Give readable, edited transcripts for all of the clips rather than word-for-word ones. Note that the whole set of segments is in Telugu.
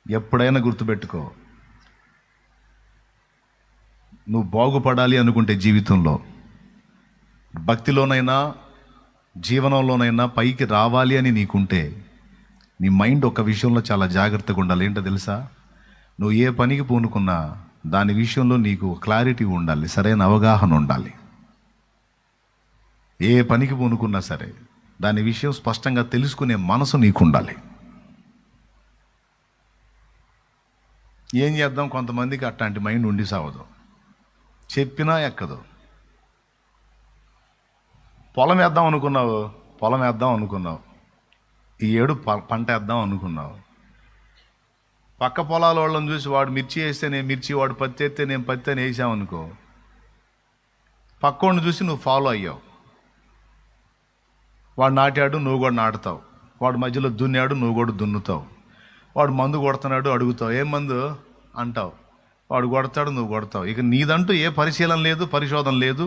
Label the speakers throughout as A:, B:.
A: ఎప్పుడైనా గుర్తుపెట్టుకో, నువ్వు బాగుపడాలి అనుకుంటే జీవితంలో, భక్తిలోనైనా జీవనంలోనైనా పైకి రావాలి అని నీకుంటే, నీ మైండ్ ఒక విషయంలో చాలా జాగ్రత్తగా ఉండాలి. ఏంటో తెలుసా? నువ్వు ఏ పనికి పూనుకున్నా దాని విషయంలో నీకు క్లారిటీ ఉండాలి, సరైన అవగాహన ఉండాలి. ఏ పనికి పూనుకున్నా సరే దాని విషయం స్పష్టంగా తెలుసుకునే మనసు నీకు ఉండాలి. ఏం చేద్దాం, కొంతమందికి అట్లాంటి మైండ్ ఉండి సావదు, చెప్పినా ఎక్కదు. పొలం వేద్దాం అనుకున్నావు, ఈ ఏడు పంట వేద్దాం అనుకున్నావు. పక్క పొలాల వాళ్ళని చూసి వాడు మిర్చి వేస్తే నేను మిర్చి, వాడు పత్తి వేస్తే నేను పత్తి అని వేసామనుకో, పక్కోడిని చూసి నువ్వు ఫాలో అయ్యావు. వాడు నాటాడు, నువ్వు కూడా నాటుతావు. వాడు మధ్యలో దున్నాడు, నువ్వు కూడా దున్నుతావు. వాడు మందు కొడుతున్నాడు, అడుగుతావు ఏం మందు అంటావు. వాడు కొడతాడు, నువ్వు కొడతావు. ఇక నీదంటూ ఏ పరిశీలన లేదు, పరిశోధన లేదు.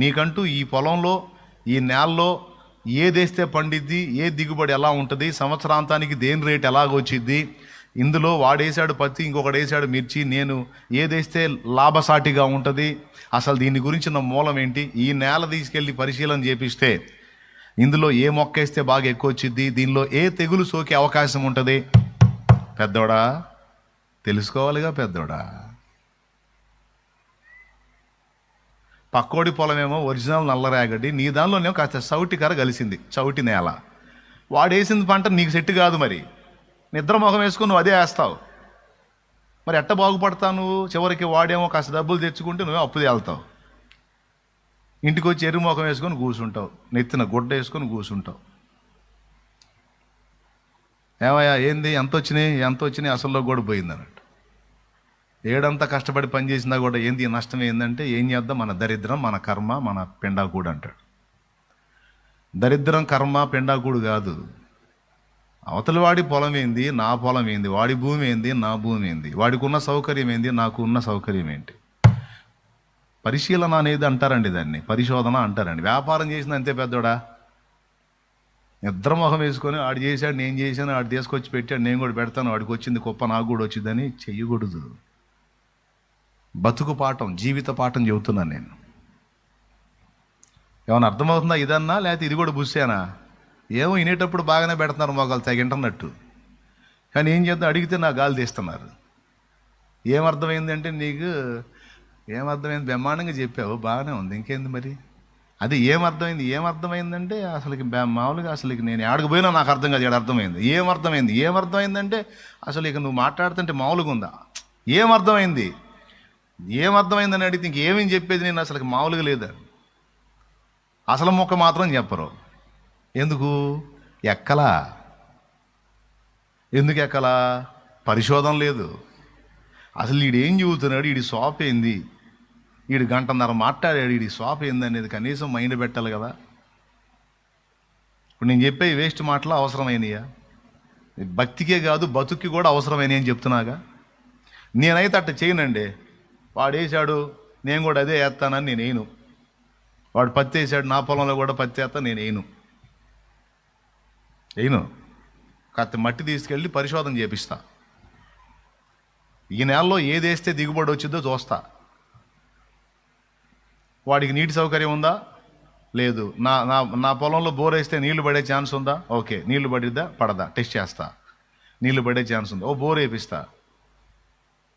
A: నీకంటూ ఈ పొలంలో, ఈ నేలలో ఏదేస్తే పండిద్ది, ఏ దిగుబడి ఎలా ఉంటుంది, సంవత్సరాంతానికి దేని రేటు ఎలాగొచ్చిద్ది, ఇందులో వాడేసాడు పత్తి, ఇంకొకటి వేసాడు మిర్చి, నేను ఏదేస్తే లాభసాటిగా ఉంటుంది, అసలు దీని గురించిన మూలం ఏంటి, ఈ నేల తీసుకెళ్ళి పరిశీలన చేపిస్తే ఇందులో ఏ మొక్క వేస్తే బాగా ఎక్కువ వచ్చిద్ది, దీనిలో ఏ తెగులు సోకే అవకాశం ఉంటుంది, పెద్దోడా తెలుసుకోవాలిగా. పెద్దోడా, పక్కోడి పొలమేమో ఒరిజినల్ నల్లరేగడి, నీ దానిలోనేమో కాస్త చౌటి కర్ర కలిసింది, చౌటి నేల. వాడేసిన పంట నీకు సెట్ కాదు, మరి నిద్ర మొహం వేసుకుని నువ్వు అదే వేస్తావు. మరి ఎట్ట బాగుపడతావు నువ్వు? చివరికి వాడేమో కాస్త డబ్బులు తెచ్చుకుంటే నువ్వే అప్పు తేలుతావు. ఇంటికి వచ్చి ఎరువు మొఖం వేసుకొని కూర్చుంటావు, నెత్తిన గుడ్డ వేసుకొని కూర్చుంటావు. ఏమయ్యా ఏంది, ఎంత వచ్చినాయి అసల్లో కూడా పోయింది అన్నట్టు. ఏడంతా కష్టపడి పనిచేసినా కూడా ఏంది నష్టం ఏంటంటే, ఏం చేద్దాం, మన దరిద్రం, మన కర్మ, మన పెండాకూడు అంటాడు. దరిద్రం, కర్మ, పెండాకూడు కాదు. అవతల వాడి పొలం ఏంది, నా పొలం ఏంది, వాడి భూమి ఏంది, నా భూమి ఏంది, వాడికి ఉన్న సౌకర్యం ఏంది, నాకు ఉన్న సౌకర్యం ఏంటి. పరిశీలన అనేది అంటారండి, దాన్ని పరిశోధన అంటారండి. వ్యాపారం చేసింది అంతే పెద్దోడా. నిద్ర మొహం వేసుకొని ఆడు చేశాడు, నేను చేశాను, ఆడు తీసుకొచ్చి పెట్టాడు, నేను కూడా పెడతాను, వాడికి వచ్చింది గొప్ప, నాకు కూడా వచ్చిందని చెయ్యకూడదు. బతుకు పాఠం, జీవిత పాఠం చెబుతున్నాను నేను. ఏమైనా అర్థమవుతుందా ఇదన్నా, లేకపోతే ఇది కూడా బుస్సేనా? ఏమో వినేటప్పుడు బాగానే పెడుతున్నారు మొగలు తెగింటున్నట్టు, కానీ ఏం చేద్దాం, అడిగితే నా గాలి తీస్తున్నారు. ఏమర్థమైందంటే నీకు ఏమర్థమైంది, బ్రహ్మాండంగా చెప్పావు, బాగానే ఉంది, ఇంకేంది మరి. అది ఏమర్థమైందంటే అసలుకి మామూలుగా అసలుకి నేను ఆడకు పోయినా నాకు అర్థం కాదు, ఇక్కడ అర్థమైంది. ఏమర్థమైందంటే అసలు ఇక నువ్వు మాట్లాడుతుంటే మామూలుగా ఉందా, ఏమర్థమైందని అడిగితే ఇంకేమేం చెప్పేది నేను అసలుకి మామూలుగా లేదా. అసలు మొక్క మాత్రం చెప్పరు. ఎందుకు ఎక్కలా పరిశోధన లేదు. అసలు వీడేం చెబుతున్నాడు, వీడి స్వాప్ ఏంది, వీడు గంటన్నర మాట్లాడాడు, వీడి స్వాప్ ఏంది అనేది కనీసం మైండ్ పెట్టాలి కదా. ఇప్పుడు నేను చెప్పే వేస్ట్ మాటలు అవసరమైనయా? భక్తికే కాదు బతుక్కి కూడా అవసరమైనవి అని చెప్తున్నాగా. నేనైతే అట్ట చేయనండి. వాడు వేసాడు, నేను కూడా అదే వేస్తానని నేను వేయను. వాడు పత్తి వేసాడు, నా పొలంలో కూడా పత్తి వేస్తాను, నేను వేయను. కాస్త మట్టి తీసుకెళ్ళి పరిశోధన చేపిస్తా. ఈ నెలలో ఏది వేస్తే దిగుబడి వచ్చిందో చూస్తా. వాడికి నీటి సౌకర్యం ఉందా, లేదు. నా పొలంలో బోర్ వేస్తే నీళ్లు పడే ఛాన్స్ ఉందా, ఓకే, నీళ్లు పడిద్దా పడదా టెస్ట్ చేస్తా. నీళ్లు పడే ఛాన్స్ ఉందా, బోర్ వేపిస్తా.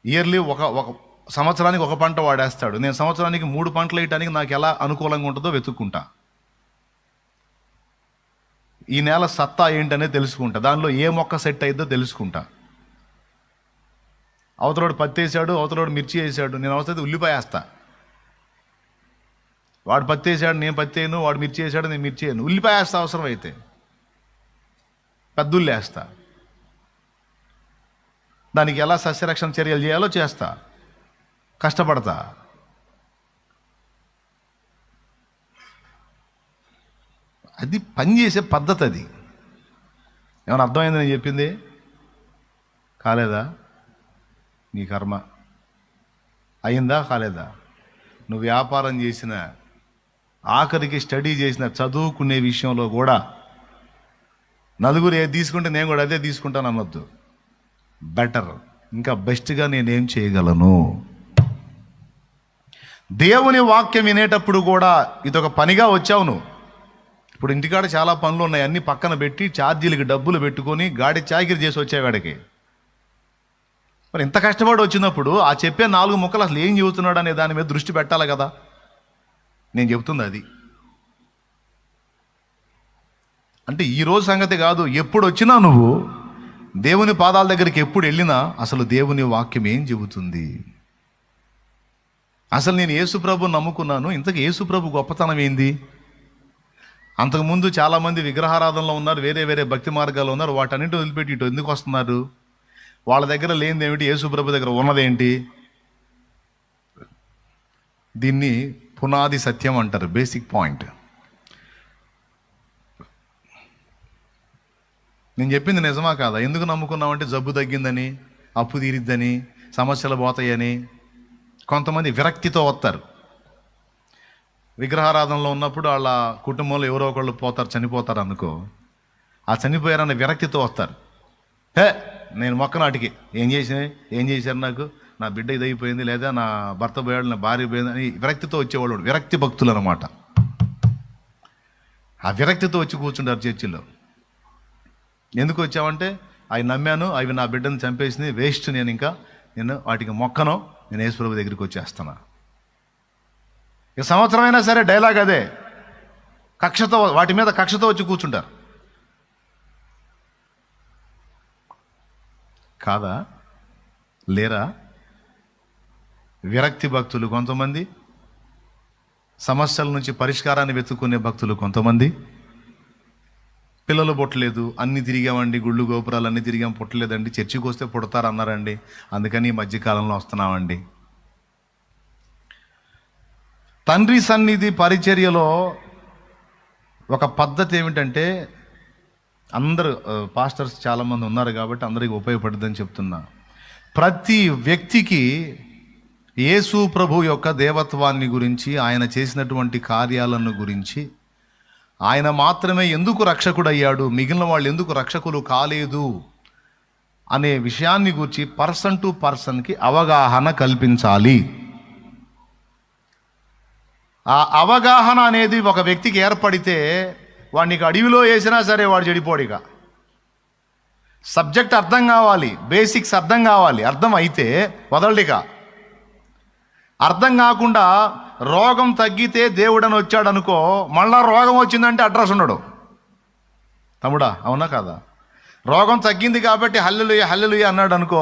A: ఇయర్లీ ఒక సంవత్సరానికి ఒక పంట వాడేస్తాడు, నేను సంవత్సరానికి 3 పంటలు వేయటానికి నాకు ఎలా అనుకూలంగా ఉంటుందో వెతుక్కుంటా. ఈ నేల సత్తా ఏంటనే తెలుసుకుంటా, దానిలో ఏ మొక్క సెట్ అయిద్దో తెలుసుకుంటా. అవతలోడు పత్తి వేసాడు, అవతలోడు మిర్చి వేసాడు, నేను అవసరం ఉల్లిపాయ వేస్తా. వాడు పత్తి వేసాడు, నేను పత్తి వేయను, వాడు మిర్చి వేసాడు, నేను మిర్చి వేయను, ఉల్లిపాయ వేస్తా. అవసరం అయితే పెద్ద ఉల్లి వేస్తా. దానికి ఎలా సస్యరక్షణ చర్యలు చేయాలో చేస్తా, కష్టపడతా. అది పనిచేసే పద్ధతి. అది ఏమైనా అర్థమైంది నేను చెప్పింది? కాలేదా? నీ కర్మ. అయిందా కాలేదా? నువ్వు వ్యాపారం చేసిన, ఆఖరికి స్టడీ చేసిన, చదువుకునే విషయంలో కూడా నలుగురు ఏది తీసుకుంటే నేను కూడా అదే తీసుకుంటాను అనొద్దు. బెటర్, ఇంకా బెస్ట్గా నేనేం చేయగలను? దేవుని వాక్యం వినేటప్పుడు కూడా ఇదొక పనిగా వచ్చావు నువ్వు. ఇప్పుడు ఇంటికాడ చాలా పనులు ఉన్నాయి, అన్నీ పక్కన పెట్టి ఛార్జీలకి డబ్బులు పెట్టుకొని గాడి చాకిరి చేసి వచ్చేవాడికి. మరి ఇంత కష్టపడి వచ్చినప్పుడు ఆ చెప్పే 4 ముక్కలు అసలు ఏం చెబుతున్నాడు అనే దాని మీద దృష్టి పెట్టాలి కదా. నేను చెబుతుంది అది. అంటే ఈరోజు సంగతి కాదు, ఎప్పుడు వచ్చినా నువ్వు దేవుని పాదాల దగ్గరికి ఎప్పుడు వెళ్ళినా అసలు దేవుని వాక్యం ఏం చెబుతుంది? అసలు నేను యేసుప్రభు నమ్ముకున్నాను, ఇంతకు యేసుప్రభు గొప్పతనం ఏంది? అంతకుముందు చాలామంది విగ్రహారాధనలో ఉన్నారు, వేరే వేరే భక్తి మార్గాలు ఉన్నారు, వాటన్నింటి వదిలిపెట్టి ఇటు ఎందుకు వస్తున్నారు? వాళ్ళ దగ్గర లేనిది ఏమిటి, యేసుప్రభు దగ్గర ఉన్నదేంటి? దీన్ని పునాది సత్యం అంటారు, బేసిక్ పాయింట్. నేను చెప్పింది నిజమా కాదా? ఎందుకు నమ్ముకున్నామంటే జబ్బు తగ్గిందని, అప్పు తీరిద్దని, సమస్యలు పోతాయని. కొంతమంది విరక్తితో వస్తారు. విగ్రహారాధనలో ఉన్నప్పుడు వాళ్ళ కుటుంబంలో ఎవరో ఒకళ్ళు పోతారు, చనిపోతారు అనుకో, ఆ చనిపోయారన్న విరక్తితో వస్తారు. హే నేను మొక్కనాటికి ఏం చేశారు నాకు, నా బిడ్డ ఇది అయిపోయింది, లేదా నా భర్త పోయాడు, నా భార్య పోయింది అని విరక్తితో వచ్చేవాళ్ళు విరక్తి భక్తులు అన్నమాట. ఆ విరక్తితో వచ్చి కూర్చుంటారు చర్చిలో. ఎందుకు వచ్చామంటే అవి నమ్మాను, అవి నా బిడ్డను చంపేసింది, వేస్ట్, నేను వాటికి మొక్కను, నేను యేసుప్రభు దగ్గరికి వచ్చేస్తాను. ఇక సంవత్సరమైనా సరే డైలాగ్ అదే, కక్షతో, వాటి మీద కక్షతో వచ్చి కూర్చుంటారు. కాదా? లేరా విరక్తి భక్తులు కొంతమంది, సమస్యల నుంచి పరిష్కారాన్ని వెతుక్కునే భక్తులు కొంతమంది. పిల్లలు పుట్టలేదు, అన్ని తిరిగామండి, గుళ్ళు గోపురాలు అన్నీ తిరిగాం, పుట్టలేదండి, చర్చికి వస్తే పుడతారు అన్నారండి, అందుకని ఈ మధ్యకాలంలో వస్తున్నామండి. తండ్రి సన్నిధి పరిచర్యలో ఒక పద్ధతి ఏమిటంటే, అందరూ పాస్టర్స్ చాలామంది ఉన్నారు కాబట్టి అందరికీ ఉపయోగపడుతుందని చెప్తున్నా. ప్రతి వ్యక్తికి యేసు ప్రభు యొక్క దేవత్వాన్ని గురించి, ఆయన చేసినటువంటి కార్యాలను గురించి, ఆయన మాత్రమే ఎందుకు రక్షకుడు అయ్యాడు, మిగిలిన వాళ్ళు ఎందుకు రక్షకులు కాలేదు అనే విషయాన్ని గురించి పర్సన్ టు పర్సన్కి అవగాహన కల్పించాలి. ఆ అవగాహన అనేది ఒక వ్యక్తికి ఏర్పడితే వాడికి అడవిలో వేసినా సరే వాడు చెడిపోడిగా. సబ్జెక్ట్ అర్థం కావాలి, బేసిక్స్ అర్థం కావాలి, అర్థం అయితే వదలడిగా. అర్థం కాకుండా రోగం తగ్గితే దేవుడని వచ్చాడు అనుకో, మళ్ళా రోగం వచ్చిందంటే అడ్రస్ ఉండడు. తమ్ముడా, అవునా కాదా? రోగం తగ్గింది కాబట్టి హల్లెలూయా హల్లెలూయా అన్నాడు అనుకో,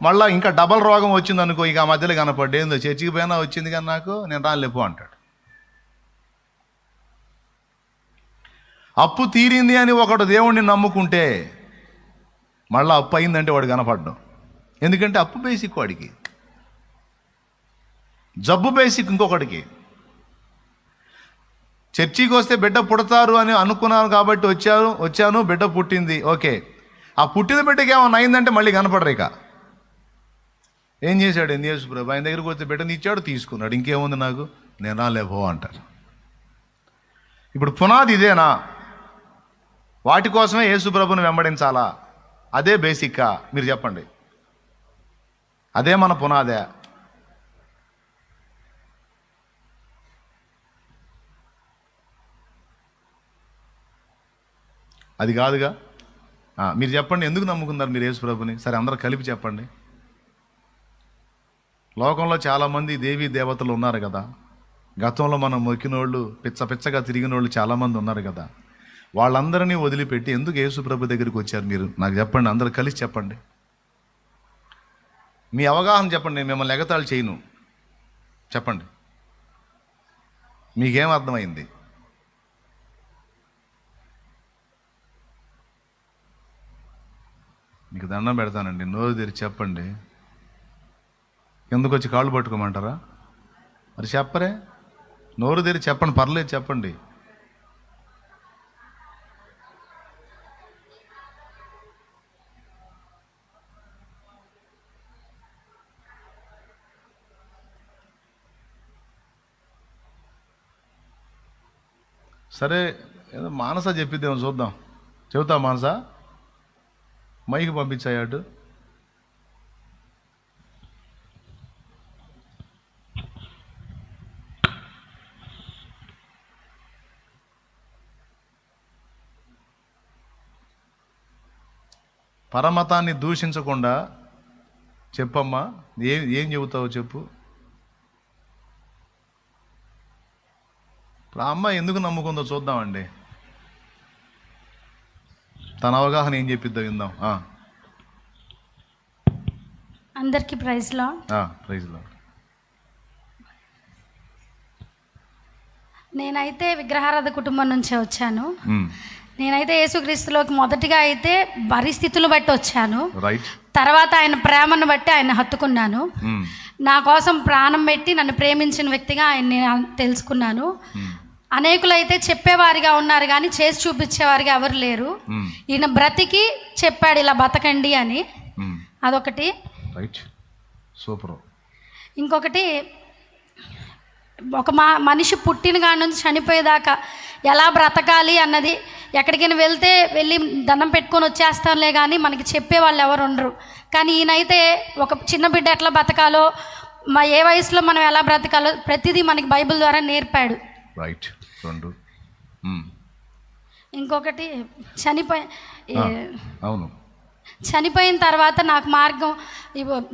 A: మళ్ళీ ఇంకా డబల్ రోగం వచ్చింది అనుకో, ఇక ఆ మధ్యలో కనపడ్డే, ఏందో చర్చికి పోయినా వచ్చింది కానీ నాకు, నేను రాలేపో అంటాడు. అప్పు తీరింది అని ఒకడు దేవుణ్ణి నమ్ముకుంటే మళ్ళీ అప్పు అయిందంటే వాడు కనపడ్డం. ఎందుకంటే అప్పు బేసిక్ వాడికి, జబ్బు బేసిక్ ఇంకొకడికి. చర్చికి వస్తే బిడ్డ పుడతారు అని అనుకున్నాను కాబట్టి వచ్చాను, బిడ్డ పుట్టింది, ఓకే. ఆ పుట్టిన బిడ్డకి ఏమన్నా అయిందంటే మళ్ళీ కనపడరు. ఇక ఏం చేశాడు యేసుప్రభు? ఆయన దగ్గరికి వస్తే బిడ్డని ఇచ్చాడు, తీసుకున్నాడు, ఇంకేముంది నాకు, నేను రాలేపో అంటారు. ఇప్పుడు పునాది ఇదేనా? వాటి కోసమే యేసుప్రభుని వెంబడించాలా? అదే బేసిక్కా? మీరు చెప్పండి. అదే మన పునాదే? అది కాదుగా. మీరు చెప్పండి, ఎందుకు నమ్ముకున్నారు మీరు యేసుప్రభుని? సరే అందరూ కలిపి చెప్పండి. లోకంలో చాలామంది దేవీ దేవతలు ఉన్నారు కదా, గతంలో మనం మొక్కినోళ్ళు, పిచ్చగా తిరిగిన వాళ్ళు చాలామంది ఉన్నారు కదా. వాళ్ళందరినీ వదిలిపెట్టి ఎందుకు యేసుప్రభు దగ్గరికి వచ్చారు మీరు? నాకు చెప్పండి, అందరూ కలిసి చెప్పండి. మీ అవగాహన చెప్పండి, నేను మిమ్మల్ని ఎగతాళి చేయను, చెప్పండి. మీకేం అర్థమైంది? మీకు దండం పెడతానండి, నోరు తెరిచి చెప్పండి. ఎందుకు వచ్చి కాళ్ళు పట్టుకోమంటారా? మరి చెప్పరే, నోరు తెరిచి చెప్పండి, పర్లేదు చెప్పండి. సరే, ఏదో మానస చెప్పిద్దేమో చూద్దాం. చెబుతా మానస, మైకి పంపించాయాడు. పరమతాన్ని దూషించకుండా చెప్పమ్మా, ఏం చెబుతావు చెప్పు. ఇప్పుడు ఆ అమ్మాయి ఎందుకు నమ్ముకుందో చూద్దామండి. తన అవగాహన ఏం చెప్పిద్దో విందాం.
B: అందరికీ ప్రైజ్ లార్డ్. నేనైతే విగ్రహారాధ కుటుంబం నుంచే వచ్చాను. నేనైతే యేసుక్రీస్తులోకి మొదటిగా అయితే పరిస్థితులు బట్టి వచ్చాను. తర్వాత ఆయన ప్రేమను బట్టి ఆయన హత్తుకున్నాను. నా కోసం ప్రాణం పెట్టి నన్ను ప్రేమించిన వ్యక్తిగా ఆయన నేను తెలుసుకున్నాను. అనేకులైతే చెప్పేవారిగా ఉన్నారు కానీ చేసి చూపించేవారిగా ఎవరు లేరు. ఈయన బ్రతికి చెప్పాడు ఇలా బతకండి అని. అదొకటి.
A: సూపర్.
B: ఇంకొకటి, ఒక మనిషి పుట్టిన కాడి నుంచి చనిపోయేదాకా ఎలా బ్రతకాలి అన్నది ఎక్కడికైనా వెళ్ళి దండం పెట్టుకొని వచ్చేస్తానులే కానీ మనకి చెప్పే వాళ్ళు ఎవరు ఉండరు. కానీ ఈయనైతే ఒక చిన్న బిడ్డ ఎట్లా బ్రతకాలో, ఏ వయసులో మనం ఎలా బ్రతకాలో ప్రతిదీ మనకి బైబిల్ ద్వారా నేర్పాడు. ఇంకొకటి, చనిపోయిన తర్వాత నాకు మార్గం,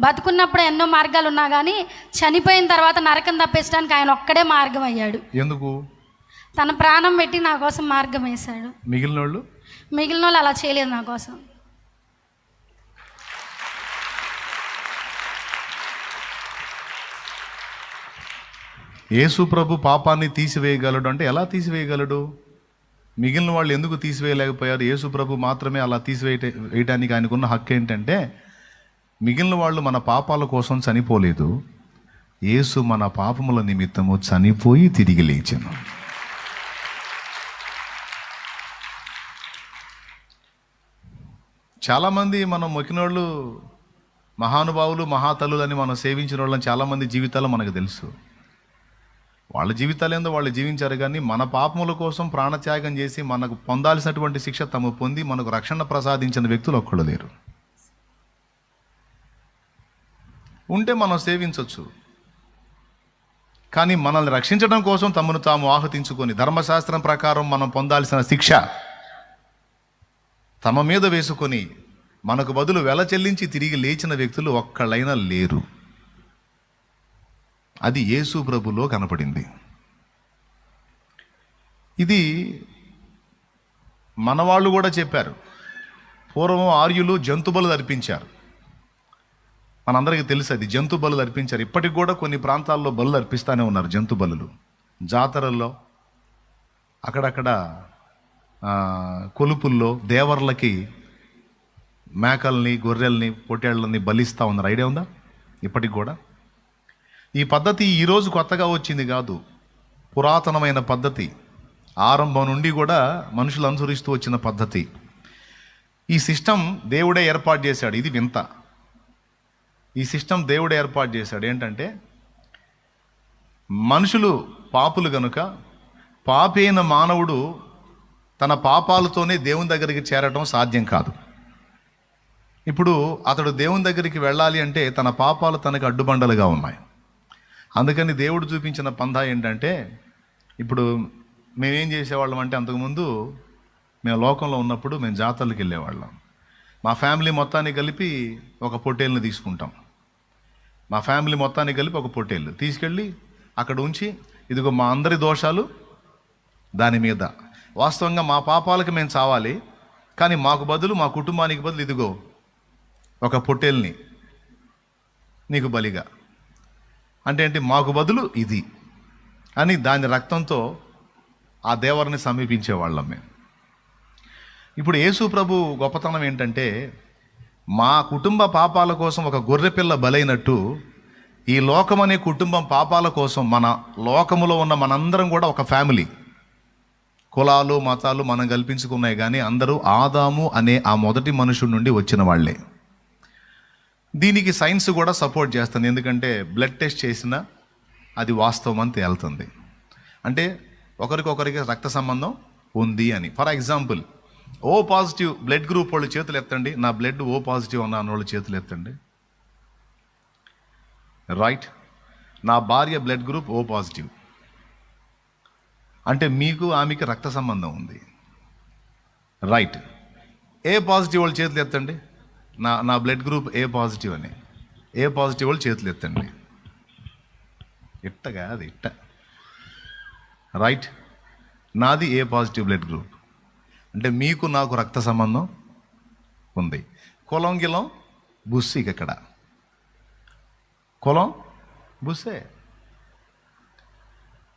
B: బతుకున్నప్పుడు ఎన్నో మార్గాలు ఉన్నా కానీ చనిపోయిన తర్వాత నరకం తప్పించడానికి ఆయన ఒక్కడే మార్గం అయ్యాడు.
A: ఎందుకు?
B: తన ప్రాణం పెట్టి నా కోసం మార్గం వేశాడు. మిగిలిన వాళ్ళు అలా చేయలేదు నా కోసం.
A: యేసు ప్రభు పాపాన్ని తీసివేయగలడు అంటే ఎలా తీసివేయగలడు? మిగిలిన వాళ్ళు ఎందుకు తీసివేయలేకపోయారు? యేసు ప్రభు మాత్రమే అలా తీసివేయటానికి ఆయనకున్న హక్కు ఏంటంటే, మిగిలిన వాళ్ళు మన పాపాల కోసం చనిపోలేదు, యేసు మన పాపముల నిమిత్తము చనిపోయి తిరిగి లేచెను. చాలామంది మనం మొక్కినోళ్ళు మహానుభావులు, మహాతల్లులని మనం సేవించిన వాళ్ళని చాలామంది జీవితాలు మనకు తెలుసు. వాళ్ళ జీవితాలు ఏందో వాళ్ళు జీవించారు, కానీ మన పాపముల కోసం ప్రాణత్యాగం చేసి మనకు పొందాల్సినటువంటి శిక్ష తమ పొంది మనకు రక్షణ ప్రసాదించిన వ్యక్తులు ఒక్కళ్ళు లేరు. ఉంటే మనం సేవించవచ్చు, కానీ మనల్ని రక్షించడం కోసం తమను తాము ఆహుతించుకొని ధర్మశాస్త్రం ప్రకారం మనం పొందాల్సిన శిక్ష తమ మీద వేసుకొని మనకు బదులు వెల చెల్లించి తిరిగి లేచిన వ్యక్తులు ఒక్కళ్ళైనా లేరు. అది యేసు ప్రభులో కనపడింది. ఇది మనవాళ్ళు కూడా చెప్పారు. పూర్వం ఆర్యులు జంతు బలులు అర్పించారు. మనందరికీ తెలుసు, అది జంతు బలులు అర్పించారు. ఇప్పటికి కూడా కొన్ని ప్రాంతాల్లో బలులు అర్పిస్తూనే ఉన్నారు. జంతు బలులు జాతరల్లో, అక్కడక్కడ కొలుపుల్లో దేవర్లకి మేకల్ని, గొర్రెల్ని, పొట్టేళ్ళని బలిస్తూ ఉన్నారు. ఐడియా ఉందా? ఇప్పటికి కూడా ఈ పద్ధతి ఈరోజు కొత్తగా వచ్చింది కాదు, పురాతనమైన పద్ధతి. ఆరంభం నుండి కూడా మనుషులు అనుసరిస్తూ వచ్చిన పద్ధతి. ఈ సిస్టమ్ దేవుడే ఏర్పాటు చేశాడు. ఇది వింత. ఈ సిస్టమ్ దేవుడే ఏర్పాటు చేశాడు. ఏంటంటే, మనుషులు పాపులు గనుక పాపి అయిన మానవుడు తన పాపాలతోనే దేవుని దగ్గరికి చేరటం సాధ్యం కాదు. ఇప్పుడు అతడు దేవుని దగ్గరికి వెళ్ళాలి అంటే తన పాపాలు తనకు అడ్డుబండలుగా ఉన్నాయి. అందుకని దేవుడు చూపించిన పందా ఏంటంటే, ఇప్పుడు మేమేం చేసేవాళ్ళం అంటే, అంతకుముందు మేము లోకంలో ఉన్నప్పుడు మేము జాతరలకు వెళ్ళేవాళ్ళం. మా ఫ్యామిలీ మొత్తాన్ని కలిపి ఒక పొట్టేలుని తీసుకుంటాం. మా ఫ్యామిలీ మొత్తాన్ని కలిపి ఒక పొట్టేలు తీసుకెళ్ళి అక్కడ ఉంచి, ఇదిగో మా అందరి దోషాలు దాని మీద, వాస్తవంగా మా పాపాలకు మేము చావాలి, కానీ మాకు బదులు, మా కుటుంబానికి బదులు ఇదిగో ఒక పొట్టేల్ని నీకు బలిగా, అంటే ఏంటి, మాకు బదులు ఇది అని దాని రక్తంతో ఆ దేవరిని సమీపించేవాళ్ళం మేము. ఇప్పుడు యేసు ప్రభు గొప్పతనం ఏంటంటే, మా కుటుంబ పాపాల కోసం ఒక గొర్రెపిల్ల బలైనట్టు ఈ లోకం అనే కుటుంబం పాపాల కోసం మన లోకములో ఉన్న మనందరం కూడా ఒక ఫ్యామిలీ. కులాలు, మతాలు మనం కల్పించుకున్నాయి, కానీ అందరూ ఆదాము అనే ఆ మొదటి మనుషుడి నుండి వచ్చిన వాళ్ళే. దీనికి సైన్స్ కూడా సపోర్ట్ చేస్తుంది. ఎందుకంటే బ్లడ్ టెస్ట్ చేసినా అది వాస్తవం అని తేలుతుంది. అంటే ఒకరికొకరికి రక్త సంబంధం ఉంది అని. For example, O positive blood group వాళ్ళు చేతులు ఎత్తండి. నా బ్లడ్ ఓ పాజిటివ్ ఉన్న వాళ్ళు చేతులు ఎత్తండి. రైట్. నా భార్య బ్లడ్ గ్రూప్ ఓ పాజిటివ్, అంటే మీకు ఆమెకి రక్త సంబంధం ఉంది. రైట్. ఏ పాజిటివ్ వాళ్ళు చేతులు ఎత్తండి. నా బ్లడ్ గ్రూప్ ఏ పాజిటివ్ అని. ఏ పాజిటివ్ వాళ్ళు చేతులు ఎత్తండి. ఇట్టగా అది ఇట్ట రైట్. నాది ఏ పాజిటివ్ బ్లడ్ గ్రూప్. అంటే మీకు నాకు రక్త సంబంధం ఉంది. కులం గిలం బుస్సి. ఇక్కడ కులం బుస్సే.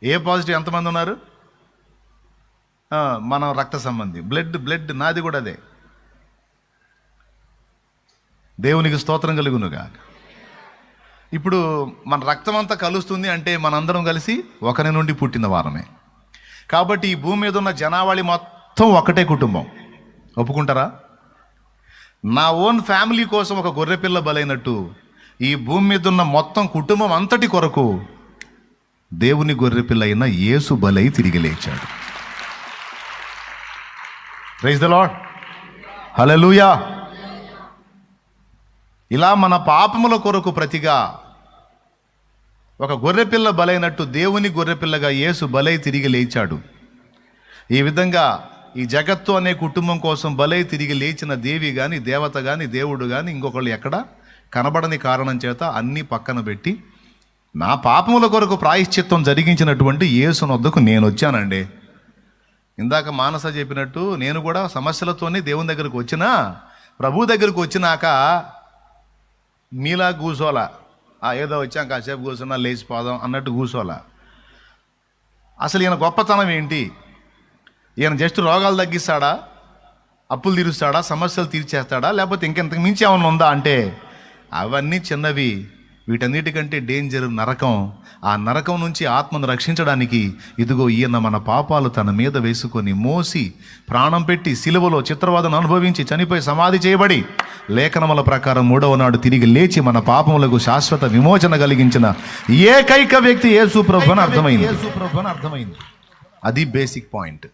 A: ఏ పాజిటివ్ ఎంతమంది ఉన్నారు? మనం రక్త సంబంధి. బ్లడ్ నాది కూడా అదే. దేవునికి స్తోత్రం కలుగునుగా. ఇప్పుడు మన రక్తం అంతా కలుస్తుంది అంటే మనందరం కలిసి ఒకరి నుండి పుట్టిన వారమే. కాబట్టి ఈ భూమి మీద ఉన్న జనావళి మొత్తం ఒకటే కుటుంబం. ఒప్పుకుంటారా? నా ఓన్ ఫ్యామిలీ కోసం ఒక గొర్రెపిల్ల బలైనట్టు ఈ భూమి మీద ఉన్న మొత్తం కుటుంబం అంతటి కొరకు దేవుని గొర్రెపిల్ల అయిన యేసు బలై తిరిగి లేచాడు. Praise the Lord. హల్లెలూయా. ఇలా మన పాపముల కొరకు ప్రతిగా ఒక గొర్రెపిల్ల బలైనట్టు దేవుని గొర్రెపిల్లగా యేసు బలై తిరిగి లేచాడు. ఈ విధంగా ఈ జగత్తు అనే కుటుంబం కోసం బలై తిరిగి లేచిన దేవి కానీ, దేవత కానీ, దేవుడు కానీ ఇంకొకళ్ళు ఎక్కడ కనబడని కారణం చేత అన్నీ పక్కన పెట్టి నా పాపముల కొరకు ప్రాయశ్చిత్తం జరిగించినటువంటి యేసు వద్దకు నేను వచ్చానండి. ఇందాక మానస చెప్పినట్టు నేను కూడా సమస్యలతోనే దేవుని దగ్గరకు వచ్చినా, ప్రభు దగ్గరకు వచ్చినాక మీలా కూసోలా, ఏదో వచ్చాం కాసేపు కూర్చున్నా లేచిపోదాం అన్నట్టు కూసోలా. అసలు ఈయన గొప్పతనం ఏంటి? ఈయన జస్ట్ రోగాలు తగ్గిస్తాడా, అప్పులు తీరుస్తాడా, సమస్యలు తీర్చేస్తాడా, లేకపోతే ఇంకెంతకు మించి ఏమన్నా ఉందా అంటే అవన్నీ చిన్నవి. వీటన్నిటికంటే డేంజర్ నరకం. ఆ నరకం నుంచి ఆత్మను రక్షించడానికి ఇదిగో ఈయన మన పాపాలు తన మీద వేసుకొని మోసి ప్రాణం పెట్టి సిలువలో చిత్రవాదను అనుభవించి చనిపోయి సమాధి చేయబడి లేఖనముల ప్రకారం 3వ నాడు తిరిగి లేచి మన పాపములకు శాశ్వత విమోచన కలిగించిన ఏకైక వ్యక్తి యేసు ప్రభువుని అర్థమైంది. అది బేసిక్ పాయింట్.